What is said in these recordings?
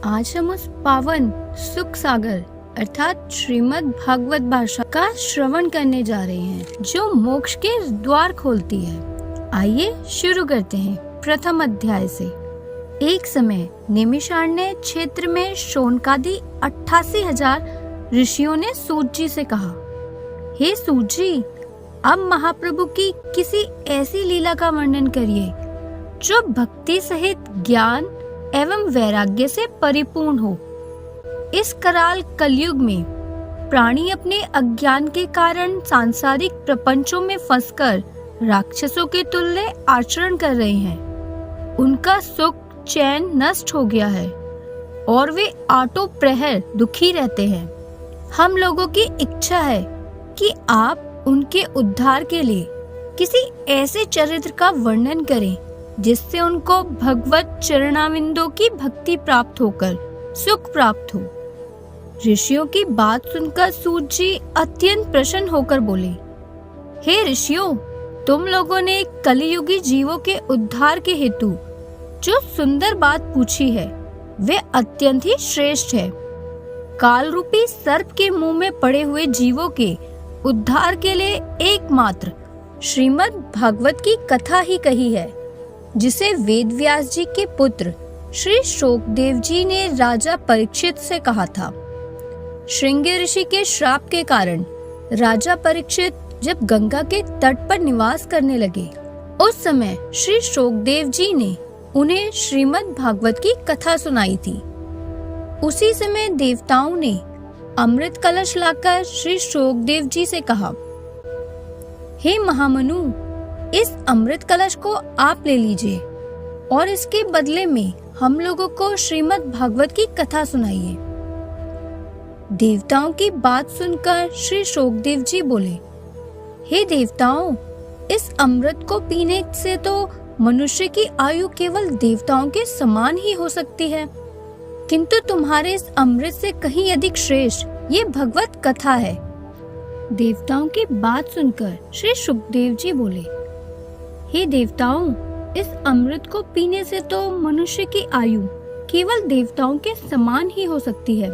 आज हम उस पावन सुख सागर अर्थात श्रीमद् भागवत भाषा का श्रवण करने जा रहे हैं, जो मोक्ष के द्वार खोलती है। आइए शुरू करते हैं प्रथम अध्याय से। एक समय निमिषारण्य क्षेत्र में शौनकादि 88,000 ऋषियों ने सूत जी से कहा, हे सूत जी, अब महाप्रभु की किसी ऐसी लीला का वर्णन करिए जो भक्ति सहित ज्ञान एवं वैराग्य से परिपूर्ण हो। इस कराल कलयुग में प्राणी अपने अज्ञान के कारण सांसारिक प्रपंचों में फंसकर राक्षसों के तुल्य आचरण कर रहे हैं। उनका सुख चैन नष्ट हो गया है और वे आठों प्रहर दुखी रहते हैं। हम लोगों की इच्छा है कि आप उनके उद्धार के लिए किसी ऐसे चरित्र का वर्णन करें जिससे उनको भगवत चरणाविंदों की भक्ति प्राप्त होकर सुख प्राप्त हो। ऋषियों की बात सुनकर सूत जी अत्यंत प्रसन्न होकर बोले, हे ऋषियों, तुम लोगों ने कलियुगी जीवों के उद्धार के हेतु जो सुंदर बात पूछी है वे अत्यंत ही श्रेष्ठ है। काल रूपी सर्प के मुंह में पड़े हुए जीवों के उद्धार के लिए एकमात्र श्रीमद् भागवत की कथा ही कही है, जिसे वेद व्यास जी के पुत्र श्री शोकदेव जी ने राजा परीक्षित से कहा था। श्रृंगी ऋषि के श्राप के कारण राजा परीक्षित जब गंगा के तट पर निवास करने लगे, उस समय श्री शोकदेव जी ने उन्हें श्रीमद् भागवत की कथा सुनाई थी। उसी समय देवताओं ने अमृत कलश लाकर श्री शोकदेव जी से कहा, हे महामनु, इस अमृत कलश को आप ले लीजिए और इसके बदले में हम लोगों को श्रीमद् भागवत की कथा सुनाइए। देवताओं की बात सुनकर श्री शोकदेव जी बोले, हे देवताओं, इस अमृत को पीने से तो मनुष्य की आयु केवल देवताओं के समान ही हो सकती है, किंतु तुम्हारे इस अमृत से कहीं अधिक श्रेष्ठ ये भगवत कथा है। देवताओं की बात सुनकर श्री सुखदेव जी बोले, हे देवताओं, इस अमृत को पीने से तो मनुष्य की आयु केवल देवताओं के समान ही हो सकती है,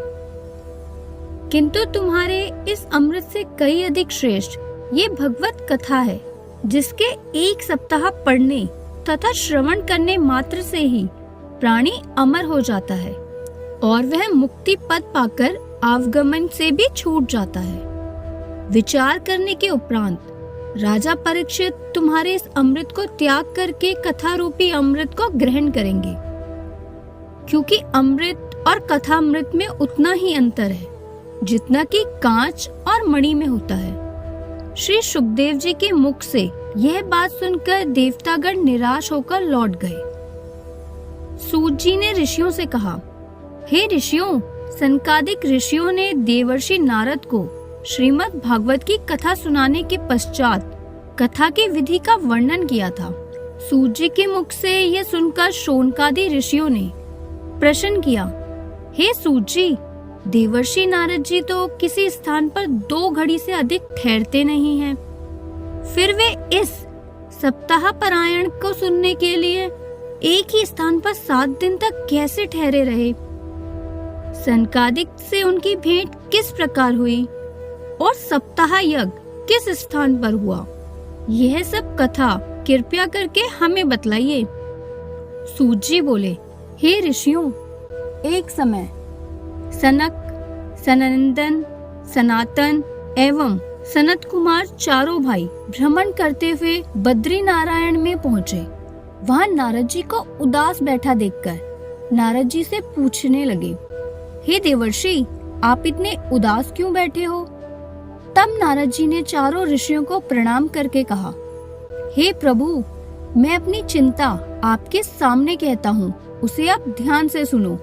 किंतु तुम्हारे इस अमृत से कई अधिक श्रेष्ठ ये भगवत कथा है, जिसके एक सप्ताह पढ़ने तथा श्रवण करने मात्र से ही प्राणी अमर हो जाता है और वह मुक्ति पद पाकर आवागमन से भी छूट जाता है। विचार करने के उपरांत राजा परीक्षित तुम्हारे इस अमृत को त्याग करके कथा रूपी अमृत को ग्रहण करेंगे, क्योंकि अमृत और कथा अमृत में उतना ही अंतर है जितना कि कांच और मणि में होता है। श्री सुखदेव जी के मुख से यह बात सुनकर देवतागण निराश होकर लौट गए। सूत जी ने ऋषियों से कहा, हे ऋषियों, सनकादिक ऋषियों ने देवर्षि नारद को श्रीमद् भागवत की कथा सुनाने के पश्चात कथा की विधि का वर्णन किया था। सूत जी के मुख से यह सुनकर शौनकादि ऋषियों ने प्रश्न किया, हे सूत जी, देवर्षि नारद जी तो किसी स्थान पर 2 घड़ी से अधिक ठहरते नहीं हैं, फिर वे इस सप्ताह पारायण को सुनने के लिए एक ही स्थान पर 7 दिन तक कैसे ठहरे रहे? सनकादिक से उनकी भेंट किस प्रकार हुई और सप्ताह यज्ञ किस स्थान पर हुआ? यह सब कथा कृपया करके हमें बतलाइए। सूत जी बोले, हे ऋषियों, एक समय सनक, सनंदन, सनातन एवं सनत कुमार चारों भाई भ्रमण करते हुए बद्री नारायण में पहुँचे। वहाँ नारद जी को उदास बैठा देखकर नारद जी से पूछने लगे, हे देवर्षि, आप इतने उदास क्यों बैठे हो? तब नारद जी ने चारों ऋषियों को प्रणाम करके कहा, हे प्रभु, मैं अपनी चिंता आपके सामने कहता हूँ, उसे आप ध्यान से सुनो।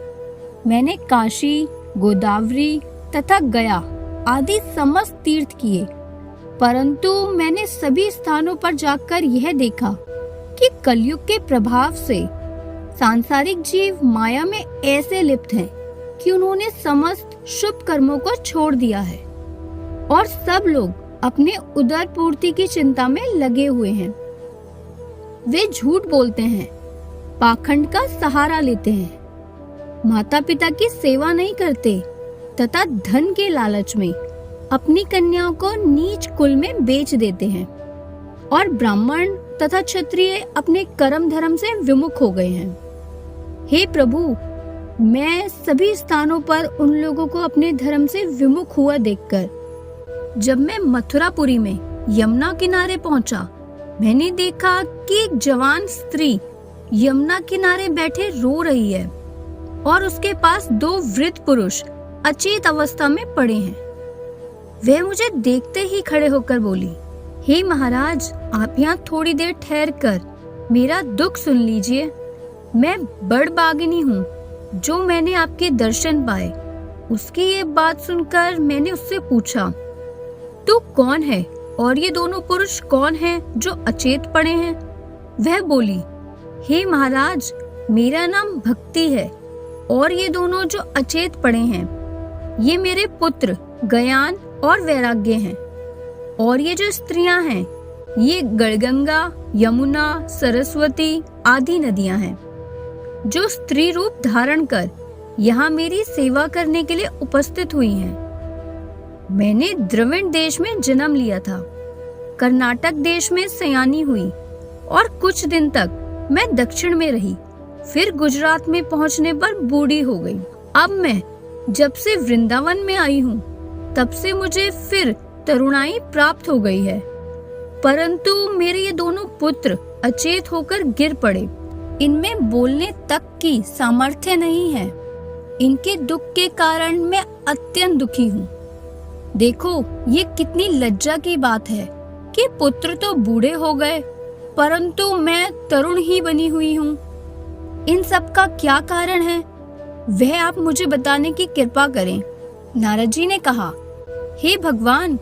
मैंने काशी, गोदावरी तथा गया आदि समस्त तीर्थ किए, परंतु मैंने सभी स्थानों पर जाकर यह देखा कि कलयुग के प्रभाव से सांसारिक जीव माया में ऐसे लिप्त हैं कि उन्होंने समस्त शुभ कर्मों को छोड़ दिया है और सब लोग अपने उदर पूर्ति की चिंता में लगे हुए हैं। वे झूठ बोलते हैं, पाखंड का सहारा लेते हैं, माता पिता की सेवा नहीं करते तथा धन के लालच में अपनी कन्याओं को नीच कुल में बेच देते हैं और ब्राह्मण तथा क्षत्रिय अपने कर्म धर्म से विमुख हो गए हैं। हे प्रभु, मैं सभी स्थानों पर उन लोगों को अपने धर्म से विमुख हुआ देखकर जब मैं मथुरापुरी में यमुना किनारे पहुंचा, मैंने देखा कि एक जवान स्त्री यमुना किनारे बैठे रो रही है और उसके पास 2 वृद्ध पुरुष अचेत अवस्था में पड़े हैं। वह मुझे देखते ही खड़े होकर बोली, हे महाराज, आप यहाँ थोड़ी देर ठहर कर मेरा दुख सुन लीजिए। मैं बड़भागिनी हूँ जो मैंने आपके दर्शन पाए। उसकी ये बात सुनकर मैंने उससे पूछा, तू कौन है और ये दोनों पुरुष कौन हैं जो अचेत पड़े हैं? वह बोली, हे महाराज, मेरा नाम भक्ति है और ये दोनों जो अचेत पड़े हैं ये मेरे पुत्र गयान और वैराग्य हैं। और ये जो स्त्रियां हैं ये गणगंगा, यमुना, सरस्वती आदि नदियां हैं जो स्त्री रूप धारण कर यहाँ मेरी सेवा करने के लिए उपस्थित हुई हैं। मैंने द्रविड़ देश में जन्म लिया था, कर्नाटक देश में सयानी हुई और कुछ दिन तक मैं दक्षिण में रही। फिर गुजरात में पहुंचने पर बूढ़ी हो गई। अब मैं जब से वृंदावन में आई हूँ तब से मुझे फिर तरुणाई प्राप्त हो गई है, परंतु मेरे ये दोनों पुत्र अचेत होकर गिर पड़े। इनमें बोलने तक की सामर्थ्य नहीं है। इनके दुख के कारण मैं अत्यंत दुखी हूँ। देखो, ये कितनी लज्जा की बात है कि पुत्र तो बूढ़े हो गए परंतु मैं तरुण ही बनी हुई हूँ। इन सब का क्या कारण है, वह आप मुझे बताने की कृपा करें। नारद जी ने कहा, हे भगवान,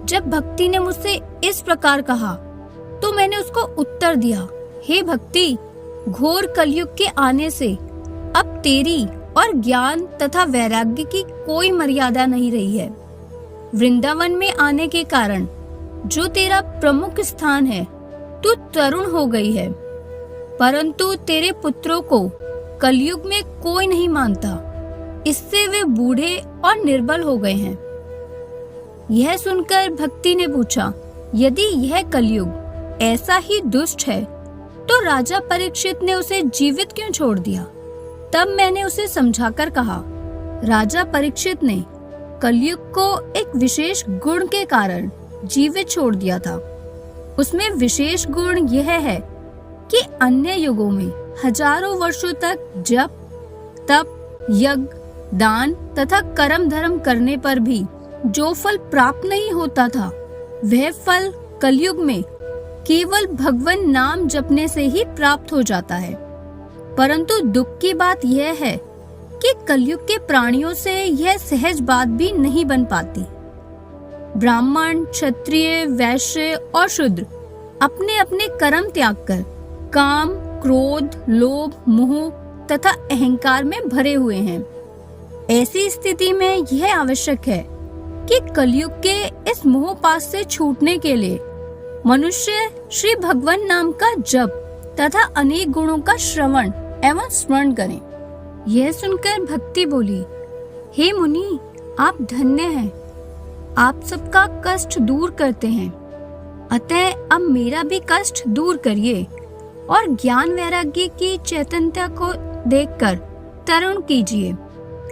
जब भक्ति ने मुझसे इस प्रकार कहा तो मैंने उसको उत्तर दिया, हे भक्ति, घोर कलयुग के आने से अब तेरी और ज्ञान तथा वैराग्य की कोई मर्यादा नहीं रही है। वृंदावन में आने के कारण जो तेरा प्रमुख स्थान है, तू तरुण हो गई है, परंतु तेरे पुत्रों को कलयुग में कोई नहीं मानता। इससे वे बूढ़े और निर्बल हो गए हैं। यह सुनकर भक्ति ने पूछा, यदि यह कलयुग ऐसा ही दुष्ट है तो राजा परीक्षित ने उसे जीवित क्यों छोड़ दिया? तब मैंने उसे समझाकर कहा, राजा परीक्षित ने कलयुग को एक विशेष गुण के कारण जीवित छोड़ दिया था। उसमें विशेष गुण यह है कि अन्य युगों में हजारों वर्षों तक जप, तप, यज्ञ, दान तथा कर्म धर्म करने पर भी जो फल प्राप्त नहीं होता था, वह फल कलयुग में केवल भगवान नाम जपने से ही प्राप्त हो जाता है। परंतु दुख की बात यह है कि कलयुग के प्राणियों से यह सहज बात भी नहीं बन पाती। ब्राह्मण, क्षत्रिय, वैश्य और शूद्र अपने अपने कर्म त्याग कर काम, क्रोध, लोभ, मोह तथा अहंकार में भरे हुए हैं। ऐसी स्थिति में यह आवश्यक है कि कलयुग के इस मोहपाश से छूटने के लिए मनुष्य श्री भगवान नाम का जप तथा अनेक गुणों का श्रवण एवं स्मरण करें। यह सुनकर भक्ति बोली, हे मुनि, आप धन्य हैं। आप सबका कष्ट दूर करते हैं, अतः अब मेरा भी कष्ट दूर करिए और ज्ञान वैराग्य की चैतन्यता को देखकर तरुण कीजिए।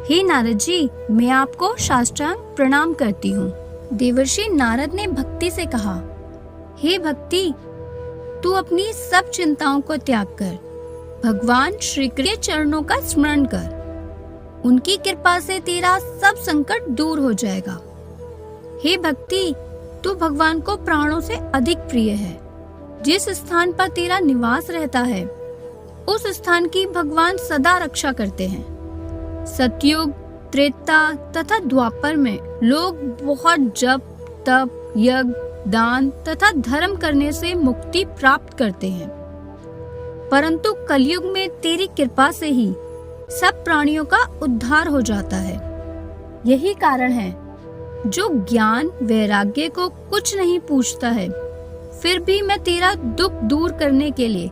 हे नारद जी, मैं आपको साष्टांग प्रणाम करती हूँ। देवर्षि नारद ने भक्ति से कहा, हे भक्ति, तू अपनी सब चिंताओं को त्याग कर भगवान श्री के चरणों का स्मरण कर। उनकी कृपा से तेरा सब संकट दूर हो जाएगा। हे भक्ति, तू भगवान को प्राणों से अधिक प्रिय है। जिस स्थान पर तेरा निवास रहता है उस स्थान की भगवान सदा रक्षा करते हैं। सतयुग, त्रेता तथा द्वापर में लोग बहुत जप, तप, यज्ञ, दान तथा धर्म करने से मुक्ति प्राप्त करते हैं, परंतु कलयुग में तेरी कृपा से ही सब प्राणियों का उद्धार हो जाता है। यही कारण है जो ज्ञान वैराग्य को कुछ नहीं पूछता है, फिर भी मैं तेरा दुख दूर करने के लिए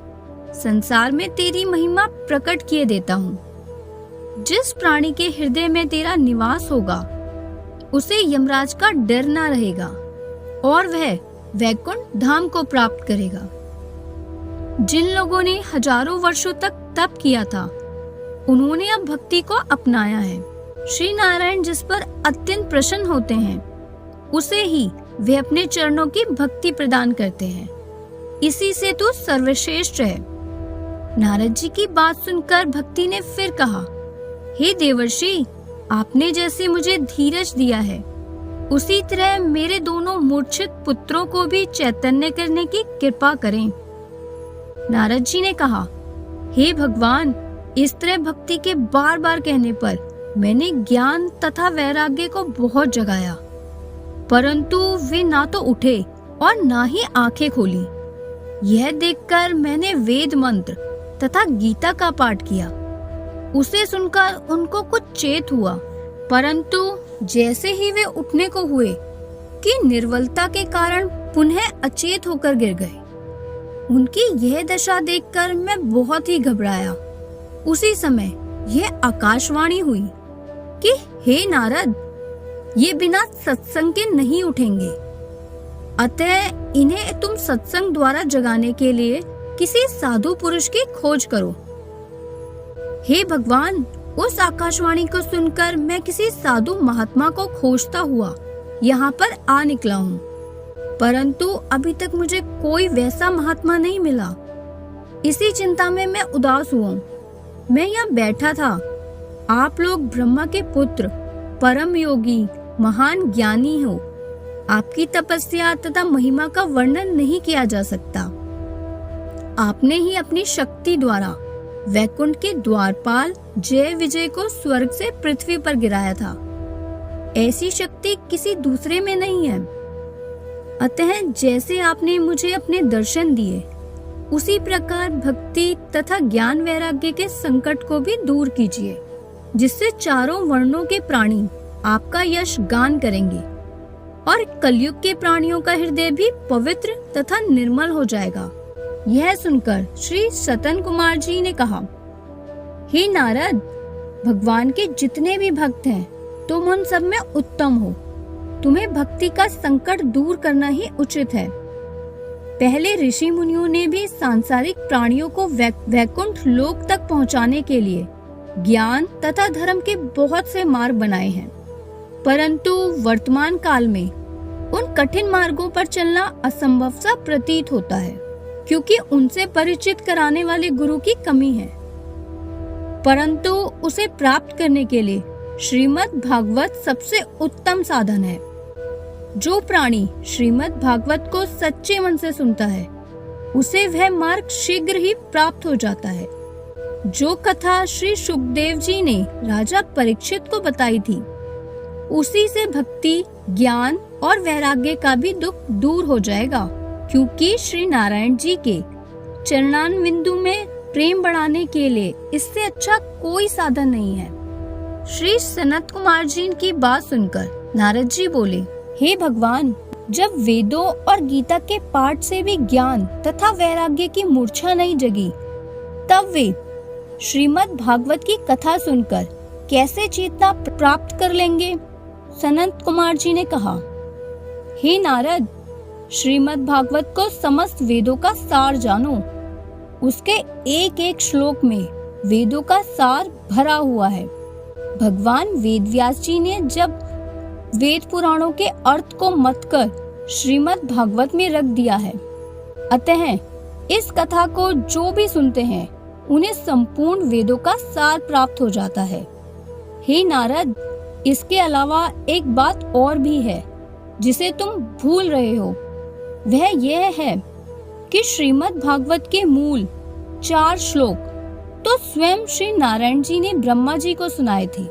संसार में तेरी महिमा प्रकट किए देता हूँ। जिस प्राणी के हृदय में तेरा निवास होगा उसे यमराज का डर ना रहेगा और वह वैकुंठ धाम को प्राप्त करेगा। जिन लोगों ने हजारों वर्षों तक तप किया था उन्होंने अब भक्ति को अपनाया है। श्री नारायण जिस पर अत्यंत प्रसन्न होते हैं उसे ही वे अपने चरणों की भक्ति प्रदान करते हैं। इसी से तू सर्वश्रेष्ठ है। नारद जी की बात सुनकर भक्ति ने फिर कहा, हे देवर्षि, आपने जैसे मुझे धीरज दिया है उसी तरह मेरे दोनों मूर्छित पुत्रों को भी चैतन्य करने की कृपा करें। नारद जी ने कहा, हे भगवान, इस तरह भक्ति के बार बार कहने पर मैंने ज्ञान तथा वैराग्य को बहुत जगाया, परंतु वे ना तो उठे और ना ही आंखें खोली। यह देखकर मैंने वेद मंत्र तथा गीता का पाठ किया। उसे सुनकर उनको कुछ चेत हुआ, परंतु जैसे ही वे उठने को हुए कि निर्बलता के कारण पुनः अचेत होकर गिर गए। उनकी यह दशा देखकर मैं बहुत ही घबराया। उसी समय यह आकाशवाणी हुई कि हे नारद, ये बिना सत्संग के नहीं उठेंगे, अतः इन्हें तुम सत्संग द्वारा जगाने के लिए किसी साधु पुरुष की खोज करो। हे भगवान, उस आकाशवाणी को सुनकर मैं किसी साधु महात्मा को खोजता हुआ यहाँ पर आ निकला हूँ, परंतु अभी तक मुझे कोई वैसा महात्मा नहीं मिला। इसी चिंता में मैं उदास हुआ। मैं यहाँ बैठा था। आप लोग ब्रह्मा के पुत्र, परम योगी, महान ज्ञानी हो। आपकी तपस्या तथा महिमा का वर्णन नहीं किया जा सकता। आपने ही अपनी शक्ति द्वारा वैकुंठ के द्वारपाल जय विजय को स्वर्ग से पृथ्वी पर गिराया था। ऐसी शक्ति किसी दूसरे में नहीं है। अतः जैसे आपने मुझे अपने दर्शन दिए, उसी प्रकार भक्ति तथा ज्ञान वैराग्य के संकट को भी दूर कीजिए, जिससे चारों वर्णों के प्राणी आपका यश गान करेंगे और कलयुग के प्राणियों का हृदय भी पवित्र तथा निर्मल हो जाएगा। यह सुनकर श्री सतन कुमार जी ने कहा, हे नारद, भगवान के जितने भी भक्त हैं तुम उन सब में उत्तम हो। तुम्हें भक्ति का संकट दूर करना ही उचित है। पहले ऋषि मुनियों ने भी सांसारिक प्राणियों को वैकुंठ लोक तक पहुंचाने के लिए ज्ञान तथा धर्म के बहुत से मार्ग बनाए हैं, परंतु वर्तमान काल में उन कठिन मार्गों पर चलना असंभव सा प्रतीत होता है, क्योंकि उनसे परिचित कराने वाले गुरु की कमी है। परंतु उसे प्राप्त करने के लिए श्रीमद् भागवत सबसे उत्तम साधन है। जो प्राणी श्रीमद् भागवत को सच्चे मन से सुनता है उसे वह मार्ग शीघ्र ही प्राप्त हो जाता है। जो कथा श्री सुखदेव जी ने राजा परीक्षित को बताई थी, उसी से भक्ति, ज्ञान और वैराग्य का भी दुख दूर हो जाएगा, क्योंकि श्री नारायण जी के चरणारविंदों में प्रेम बढ़ाने के लिए इससे अच्छा कोई साधन नहीं है। श्री सनत कुमार जी की बात सुनकर नारद जी बोले, हे भगवान, जब वेदों और गीता के पाठ से भी ज्ञान तथा वैराग्य की मूर्छा नहीं जगी, तब वे श्रीमद् भागवत की कथा सुनकर कैसे चेतना प्राप्त कर लेंगे? सनत कुमार जी ने कहा, हे नारद, श्रीमद् भागवत को समस्त वेदों का सार जानो। उसके एक एक श्लोक में वेदों का सार भरा हुआ है। भगवान वेद व्यास जी ने जब वेद पुराणों के अर्थ को मतकर श्रीमद् भागवत में रख दिया है, अतः इस कथा को जो भी सुनते हैं उन्हें संपूर्ण वेदों का सार प्राप्त हो जाता है। हे नारद, इसके अलावा एक बात और भी है जिसे तुम भूल रहे हो। वह यह है कि श्रीमद् भागवत के मूल 4 श्लोक तो स्वयं श्री नारायण जी ने ब्रह्मा जी को सुनाए थे।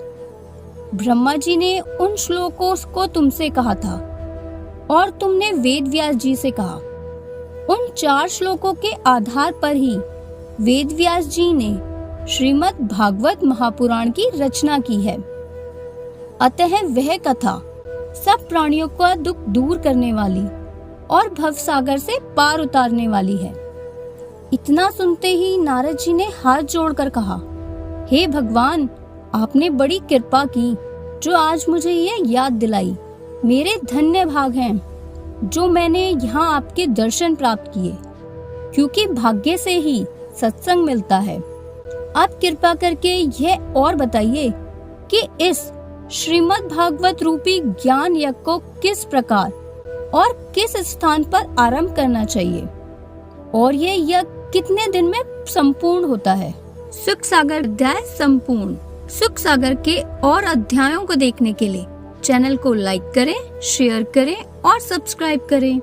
ब्रह्मा जी ने उन श्लोकों को तुमसे कहा था और तुमने वेद व्यास जी से कहा। उन 4 श्लोकों के आधार पर ही वेद व्यास जी ने श्रीमद् भागवत महापुराण की रचना की है। अतः वह कथा सब प्राणियों का दुख दूर करने वाली और भवसागर से पार उतारने वाली है। इतना सुनते ही नारद जी ने हाथ जोड़कर कहा, हे भगवान, आपने बड़ी कृपा की जो आज मुझे ये याद दिलाई। मेरे धन्य भाग हैं जो मैंने यहाँ आपके दर्शन प्राप्त किए, क्योंकि भाग्य से ही सत्संग मिलता है। आप कृपा करके यह और बताइए कि इस श्रीमद् भागवत रूपी ज्ञान यज्ञ को किस प्रकार और किस स्थान पर आरंभ करना चाहिए, और ये यज्ञ कितने दिन में संपूर्ण होता है। सुख सागर अध्याय संपूर्ण। सुख सागर के और अध्यायों को देखने के लिए चैनल को लाइक करें, शेयर करें और सब्सक्राइब करें।